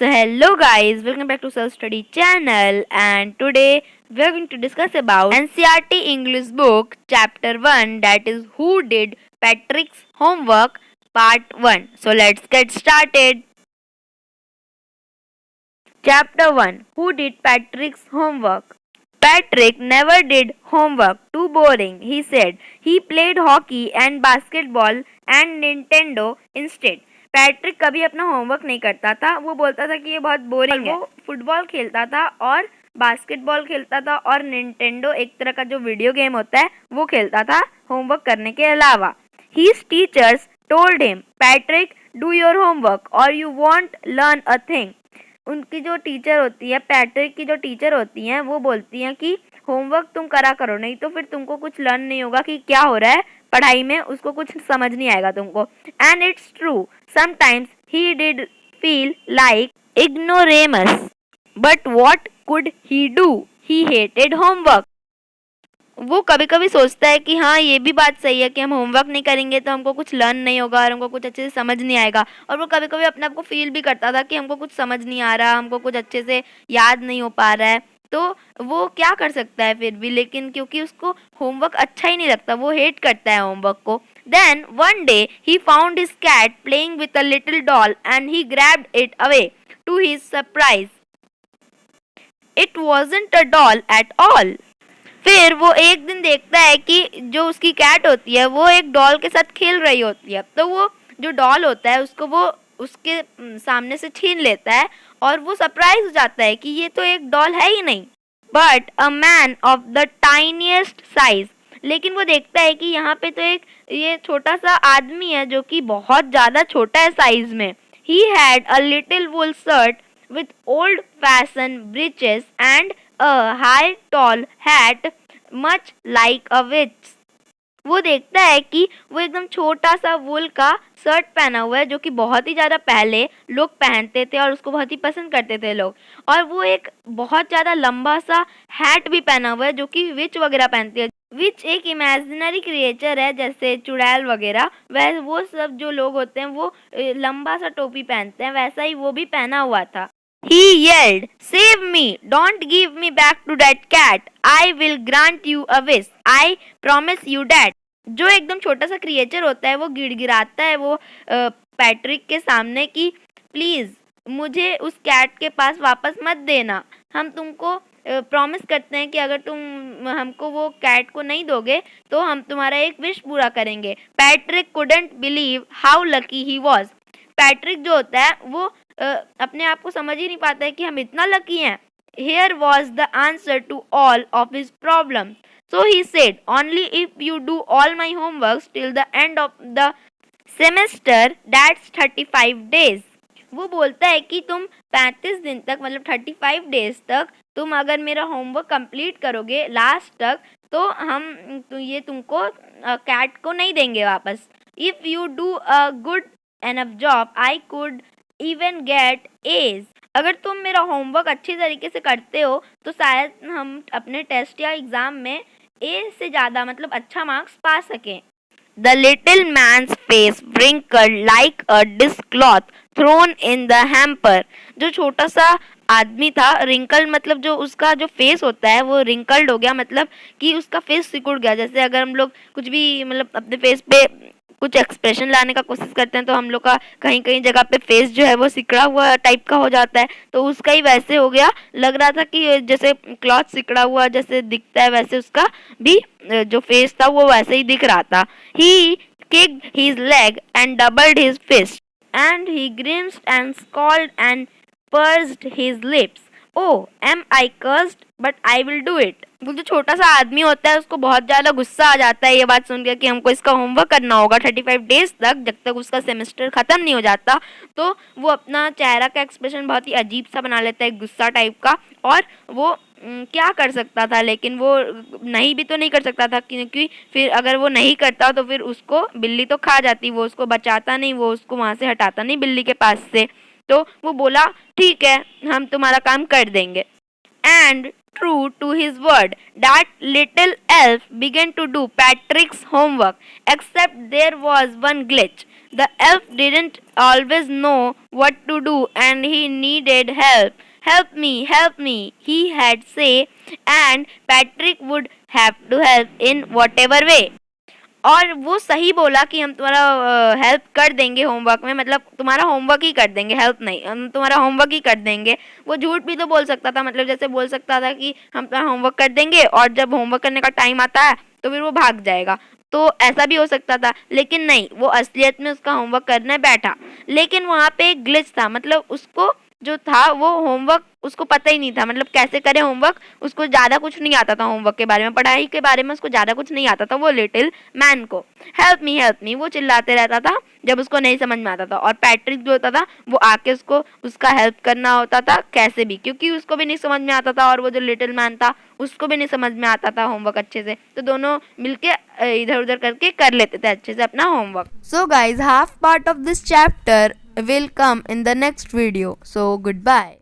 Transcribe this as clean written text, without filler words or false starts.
So hello guys, welcome back to Self Study channel, and today we are going to discuss about NCERT English book chapter 1, that is Who Did Patrick's Homework part 1. So let's get started. Chapter 1, Who Did Patrick's Homework? Patrick never did homework, too boring, he said. He played hockey and basketball and Nintendo instead. Patrick कभी अपना homework नहीं करता था। वो बोलता था कि ये बहुत बोरिंग है। वो फुटबॉल खेलता था और बास्केटबॉल खेलता था और निंटेंडो, एक तरह का जो वीडियो गेम होता है, वो खेलता था होमवर्क करने के अलावा। His teachers told him, Patrick, do your homework or you won't learn a thing. उनकी जो टीचर होती है, पैट्रिक की जो टीचर होती हैं, वो बोलती हैं कि होमवर्क तुम करा करो, नहीं तो फिर तुमको कुछ लर्न नहीं होगा कि क्या हो रहा है पढ़ाई में, उसको कुछ समझ नहीं आएगा तुमको। And it's true, sometimes he did feel like ignoramus, but what could he do? He hated homework. वो कभी कभी सोचता है कि हाँ, ये भी बात सही है कि हम होमवर्क नहीं करेंगे तो हमको कुछ लर्न नहीं होगा और हमको कुछ अच्छे से समझ नहीं आएगा। और वो कभी कभी अपने आप को फील भी करता था कि हमको कुछ समझ नहीं आ रहा, हमको कुछ अच्छे से याद नहीं हो पा रहा है। तो वो क्या कर सकता है फिर भी, लेकिन क्योंकि उसको होमवर्क अच्छा ही नहीं लगता, वो हेट करता है होमवर्क को। Then one day he found his cat playing with a little doll and he grabbed it away. To his surprise, it wasn't a doll at all. फिर वो एक दिन देखता है कि जो उसकी कैट होती है वो एक डॉल के साथ खेल रही होती है। तो वो जो डॉल होता है उसको वो उसके सामने से छीन लेता है और वो सरप्राइज हो जाता है कि ये तो एक डॉल है ही नहीं, but a man of the tiniest size. लेकिन वो देखता है कि यहाँ पे तो एक ये छोटा सा आदमी है जो कि बहुत ज़्यादा छोटा है साइज में। He had a little wool shirt with old fashioned breeches and a high tall hat much like a witch. वो देखता है कि वो एकदम छोटा सा वुल का शर्ट पहना हुआ है जो कि बहुत ही ज़्यादा पहले लोग पहनते थे और उसको बहुत ही पसंद करते थे लोग। और वो एक बहुत ज़्यादा लंबा सा हैट भी पहना हुआ है जो कि विच वगैरह पहनती है। विच एक इमेजिनरी क्रिएचर है, जैसे चुड़ैल वगैरह। वह वो सब जो लोग होते हैं वो लंबा सा टोपी पहनते हैं, वैसा ही वो भी पहना हुआ था। He yelled, "Save me! Don't give me back to that cat! I will grant you a wish. I promise you that." जो एकदम छोटा सा क्रिएचर होता है वो गिड़गिड़ाता है वो पैट्रिक के सामने कि प्लीज़ मुझे उस कैट के पास वापस मत देना। हम तुमको प्रॉमिस करते हैं कि अगर तुम हमको वो कैट को नहीं दोगे तो हम तुम्हारा एक विश पूरा करेंगे। Patrick couldn't believe how lucky he was. Patrick जो होता है वो अपने आप को समझ ही नहीं पाता है कि हम इतना लकी हैं। Here was the answer to all of his problems. So he said, only if you do all my homework till the end of the semester, that's 35 days. वो बोलता है कि तुम 35 दिन तक, मतलब 35 डेज तक तुम अगर मेरा होमवर्क कंप्लीट करोगे लास्ट तक, तो हम ये तुमको कैट को नहीं देंगे वापस। If you do a good enough job, I could even get A's. अगर तुम मेरा होमवर्क अच्छी तरीके से करते हो तो शायद हम अपने टेस्ट या एग्ज़ाम में ए से ज़्यादा, मतलब अच्छा मार्क्स पा सकें। The little man's face wrinkled like a dishcloth thrown in the hamper. जो छोटा सा आदमी था, रिंकल मतलब जो उसका जो फेस होता है वो रिंकल्ड हो गया, मतलब कि उसका फेस सिकुड़ गया। जैसे अगर हम लोग कुछ भी मतलब अपने फेस पे कुछ एक्सप्रेशन लाने का कोशिश करते हैं तो हम लोग का कहीं कहीं जगह पे फेस जो है वो सिकड़ा हुआ टाइप का हो जाता है, तो उसका ही वैसे हो गया। लग रहा था कि जैसे क्लॉथ सिकड़ा हुआ जैसे दिखता है वैसे उसका भी जो फेस था वो वैसे ही दिख रहा था। ही kicked his leg and doubled his fist, and he grimaced and scowled and pursed his lips. Oh, am I cursed? But I will do it. वो जो छोटा सा आदमी होता है उसको बहुत ज़्यादा गुस्सा आ जाता है ये बात सुन के कि हमको इसका होमवर्क करना होगा 35 डेज तक, जब तक उसका सेमेस्टर ख़त्म नहीं हो जाता। तो वो अपना चेहरा का एक्सप्रेशन बहुत ही अजीब सा बना लेता है, गुस्सा टाइप का। और वो क्या कर सकता था, लेकिन वो नहीं भी तो नहीं कर सकता था, क्योंकि फिर अगर वो नहीं करता तो फिर उसको बिल्ली तो खा जाती। वो उसको बचाता नहीं, वो उसको वहाँ से हटाता नहीं बिल्ली के पास से। तो वो बोला ठीक है, हम तुम्हारा काम कर देंगे। And True to his word, that little elf began to do Patrick's homework, except there was one glitch. The elf didn't always know what to do and he needed help. Help me, he had say, and Patrick would have to help in whatever way. और वो सही बोला कि हम तुम्हारा help कर देंगे homework में, मतलब तुम्हारा होमवर्क ही कर देंगे, हेल्प नहीं, हम तुम्हारा होमवर्क ही कर देंगे। वो झूठ भी तो बोल सकता था, मतलब जैसे बोल सकता था कि हम तुम्हारा होमवर्क कर देंगे और जब होमवर्क करने का टाइम आता है तो फिर वो भाग जाएगा, तो ऐसा भी हो सकता था। लेकिन नहीं, वो असलियत में उसका होमवर्क करने बैठा। लेकिन वहाँ पे एक ग्लिच था, मतलब उसको जो था वो होमवर्क उसको पता ही नहीं था, मतलब कैसे करे होमवर्क, उसको ज़्यादा कुछ नहीं आता था होमवर्क के बारे में, पढ़ाई के बारे में उसको ज़्यादा कुछ नहीं आता था वो लिटिल मैन को। हेल्प मी वो चिल्लाते रहता था जब उसको नहीं समझ में आता था, और पैट्रिक जो होता था वो आके उसको उसका हेल्प करना होता था कैसे भी, क्योंकि उसको भी नहीं समझ में आता था और वो जो लिटिल मैन था उसको भी नहीं समझ में आता था होमवर्क अच्छे से, तो दोनों मिलके इधर उधर करके कर लेते थे अच्छे से अपना homework. So guys, half part of this chapter will come in the next video. So goodbye.